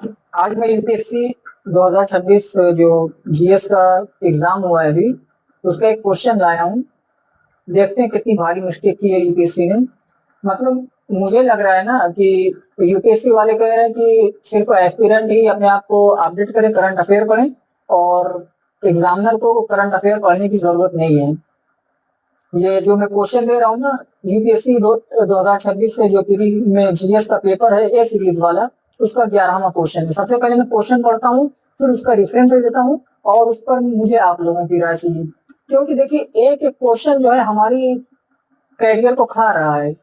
आज मैं यूपीएससी 2026 जो जीएस का एग्जाम हुआ है अभी, उसका एक क्वेश्चन लाया हूँ। देखते हैं कितनी भारी मिस्टेक की है यूपीएससी ने। मतलब मुझे लग रहा है ना कि यूपीएससी वाले कह रहे हैं कि सिर्फ एस्पिरेंट ही अपने आप को अपडेट करें, करंट अफेयर पढ़ें, और एग्जामिनर को करंट अफेयर पढ़ने की जरूरत नहीं है। ये जो मैं क्वेश्चन दे रहा हूँ ना, यूपीएससी 2026 से जो प्री में जीएस का पेपर है ए सीरीज वाला, उसका 11वां क्वेश्चन है। सबसे पहले मैं क्वेश्चन पढ़ता हूँ, फिर उसका रेफरेंस दे देता हूँ और उस पर मुझे आप लोगों की राय चाहिए। क्योंकि देखिए, एक एक क्वेश्चन जो है हमारी कैरियर को खा रहा है।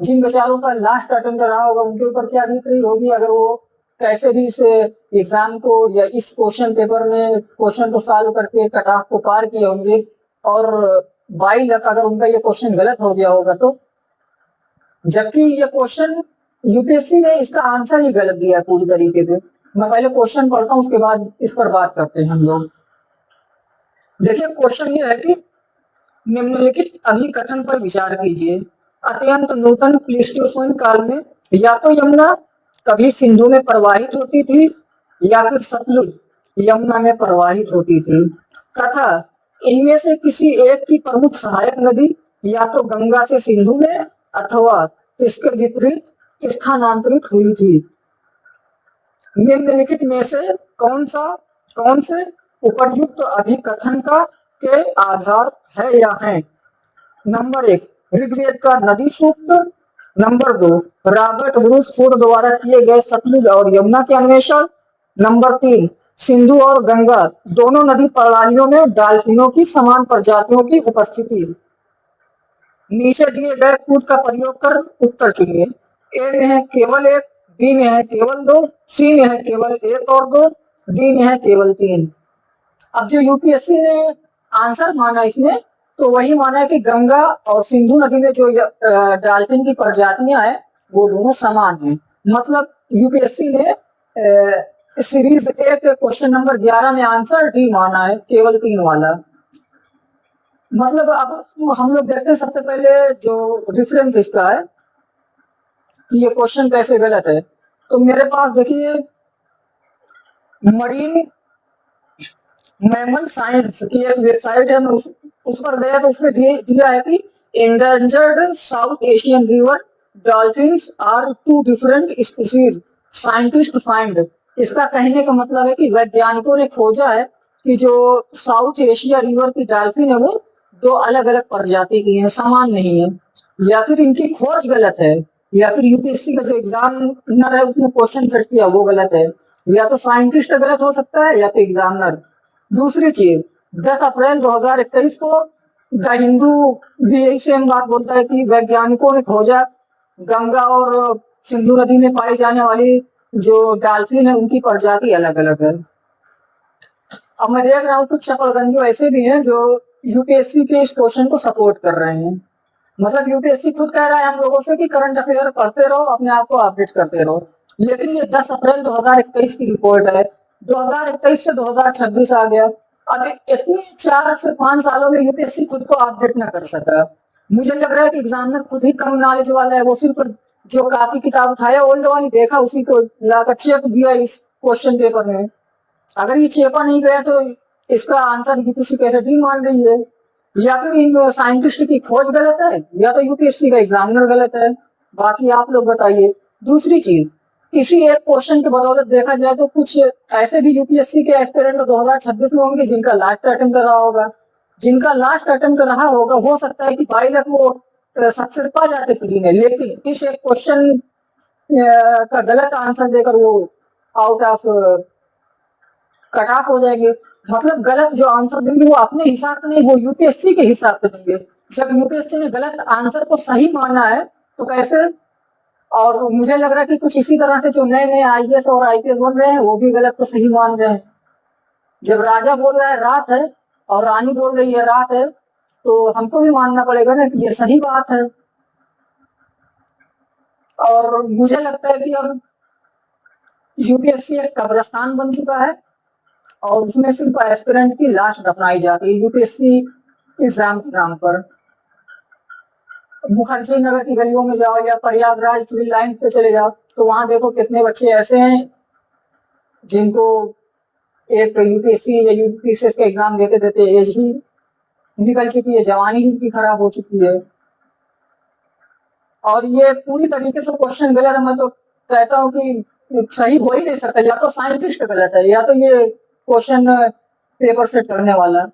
जिन बेचारों का लास्ट अटेम्प्ट रहा होगा उनके ऊपर क्या बीत रही होगी अगर वो कैसे भी इस एग्जाम को या इस क्वेश्चन पेपर में क्वेश्चन को सॉल्व करके कट ऑफ को पार किए होंगे, और बाई लक अगर उनका ये क्वेश्चन गलत हो गया होगा तो। जबकि ये क्वेश्चन यूपीएससी ने इसका आंसर ही गलत दिया है पूरी तरीके से। मैं पहले क्वेश्चन पढ़ता हूँ, उसके बाद इस पर बात करते हैं हम लोग। देखिए, क्वेश्चन ये है कि निम्नलिखित अभिकथन पर विचार कीजिए। अत्यंत नूतन प्लीस्टोसीन काल में या तो यमुना कभी सिंधु में प्रवाहित होती थी, या फिर सतलुज यमुना में प्रवाहित होती थी, तथा इनमें से किसी एक की प्रमुख सहायक नदी या तो गंगा से सिंधु में अथवा इसके विपरीत स्थानांतरित हुई थी। निम्नलिखित में से कौन से उपर्युक्त अभिकथन का के आधार है या है? नंबर 1, ऋग्वेद का नदी सूक्त। नंबर 2, रॉबर्ट ब्रूस फूड द्वारा किए गए सतलुज और यमुना के अन्वेषण। नंबर 3, सिंधु और गंगा दोनों नदी प्रणालियों में डॉल्फिनों की समान प्रजातियों की उपस्थिति। नीचे दिए गए कूट का प्रयोग कर उत्तर चुनिए। ए में है केवल 1, बी में है केवल 2, सी में है केवल 1 और 2, डी में है केवल 3। अब जो यूपीएससी ने आंसर माना इसमें, तो वही माना है कि गंगा और सिंधु नदी में जो डॉल्फिन की प्रजातियां हैं वो दोनों समान हैं। मतलब यूपीएससी ने सीरीज 1 क्वेश्चन नंबर 11 में आंसर डी माना है, केवल 3 वाला। मतलब अब हम लोग देखते हैं सबसे पहले जो रेफरेंस इसका है कि ये क्वेश्चन कैसे गलत है। तो मेरे पास देखिए, मरीन मैमल साइंस की एक वेबसाइट है, मैं उस पर गया तो उसमें दिया है कि endangered South Asian river dolphins are two different species scientist find. इसका कहने का मतलब है कि वैज्ञानिकों ने खोजा है कि जो साउथ एशिया रिवर की डॉल्फिन है वो 2 अलग अलग प्रजाति की है, समान नहीं है। या फिर इनकी खोज गलत है, या फिर यूपीएससी का जो एग्जामिनर है उसने क्वेश्चन सेट किया वो गलत है। या तो साइंटिस्ट गलत हो सकता है या फिर एग्जामिनर। दूसरी चीज, 10 अप्रैल 2021 को द हिंदू भी यही सेम बात बोलता है कि वैज्ञानिकों ने खोजा गंगा और सिंधु नदी में पाई जाने वाली जो डॉल्फिन है उनकी प्रजाति अलग अलग है। अब मैं देख रहा हूँ कुछ चपड़गंजू ऐसे भी हैं जो यूपीएससी के इस क्वेश्चन को सपोर्ट कर रहे हैं। मतलब यूपीएससी खुद कह रहा है हम लोगों से कि करंट अफेयर पढ़ते रहो, अपने आप को अपडेट करते रहो। लेकिन ये 10 अप्रैल 2021 की रिपोर्ट है, 2021 से 2026 आ गया। अब इतनी 4 से 5 सालों में यूपीएससी खुद को अपडेट ना कर सका। मुझे लग रहा है कि एग्जामिनर खुद ही कम नॉलेज वाला है, वो सिर्फ जो कॉपी किताब उठाया ओल्ड वाली देखा उसी को लाकर चेप दिया इस क्वेश्चन पेपर में। अगर ये चेपा नहीं गया तो इसका आंसर यूपीएससी कैसे डी मान रही है? या फिर इन साइंटिस्ट की खोज गलत है, या तो यूपीएससी का एग्जामिनर गलत है। बाकी आप लोग बताइए। दूसरी चीज, इसी एक क्वेश्चन के बदौलत देखा जाए तो कुछ ऐसे भी यूपीएससी के एस्पिरेंट 2026 में होंगे जिनका लास्ट अटेम्प्ट रहा होगा। जिनका लास्ट अटेम्प्ट रहा होगा, हो सकता है कि बाई लक वो सक्सेस पा जाते प्री में, लेकिन इस एक क्वेश्चन का गलत आंसर देकर वो आउट ऑफ कट ऑफ हो जाएंगे। मतलब गलत जो आंसर देंगे वो अपने हिसाब से नहीं, वो यूपीएससी के हिसाब से देंगे। जब यूपीएससी ने गलत आंसर को सही माना है तो कैसे? और मुझे लग रहा है कि कुछ इसी तरह से जो नए नए आईएएस और आईपीएस बन रहे हैं वो भी गलत को सही मान रहे हैं। जब राजा बोल रहा है रात है और रानी बोल रही है रात है, तो हमको भी मानना पड़ेगा ना कि ये सही बात है। और मुझे लगता है कि अब यूपीएससी एक कब्रिस्तान बन चुका है और उसमें सिर्फ एस्पिरेंट की लाश दफनाई जाती है यूपीएससी एग्जाम के नाम पर। मुखर्जी नगर की गलियों में जाओ या प्रयागराज सिविल लाइन पे चले जाओ तो वहां देखो कितने बच्चे ऐसे हैं जिनको एक यूपीएससी या यूपीएससी का एग्जाम देते देते एज ही निकल चुकी है, जवानी ही उनकी खराब हो चुकी है। और ये पूरी तरीके से क्वेश्चन गलत है। मैं तो कहता हूँ कि सही हो ही नहीं सकता, या तो साइंटिस्ट गलत है या तो ये क्वेश्चन पेपर सेट करने वाला है।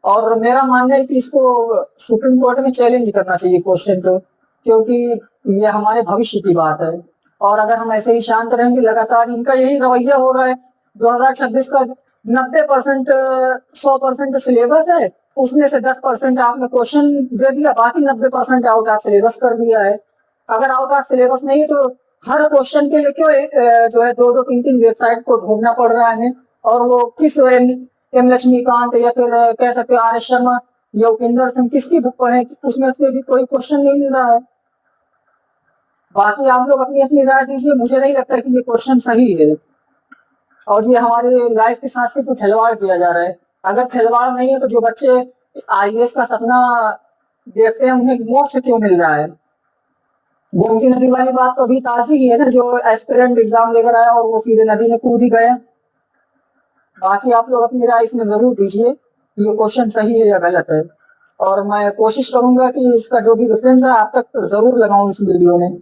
और मेरा मानना है कि इसको सुप्रीम कोर्ट में चैलेंज करना चाहिए क्वेश्चन को, क्योंकि ये हमारे भविष्य की बात है। और अगर हम ऐसे ही शांत रहेंगे, लगातार इनका यही रवैया हो रहा है। 2026 का 90% 100% सिलेबस है, उसमें से 10% आपने क्वेश्चन दे दिया, बाकी 90% आउट ऑफ सिलेबस कर दिया है। अगर आउट ऑफ सिलेबस नहीं है तो हर क्वेश्चन के लिए क्यों जो है 2-2 3-3 वेबसाइट को ढूंढना पड़ रहा है, और वो किस एम लक्ष्मीकांत या फिर कह सकते हो आर एस शर्मा या उपिंदर सिंह किसकी बुक पढ़े, उसमें से भी कोई क्वेश्चन नहीं मिल रहा है। बाकी आप लोग अपनी अपनी राय दीजिए, मुझे नहीं लगता कि ये क्वेश्चन सही है, और ये हमारे लाइफ के साथ सिर्फ खिलवाड़ किया जा रहा है। अगर खिलवाड़ नहीं है तो जो बच्चे आईएएस का सपना देखते हैं उन्हें मोक्ष क्यों मिल रहा है? गोमती नदी वाली बात तो अभी ताजी ही है ना, जो एस्पिरेंट एग्जाम लेकर आया और वो सीधे नदी में कूद ही गए। बाकी आप लोग अपनी राय इसमें जरूर दीजिए, ये क्वेश्चन सही है या गलत है, और मैं कोशिश करूंगा कि इसका जो भी रेफरेंस है आप तक जरूर लगाऊं इस वीडियो में।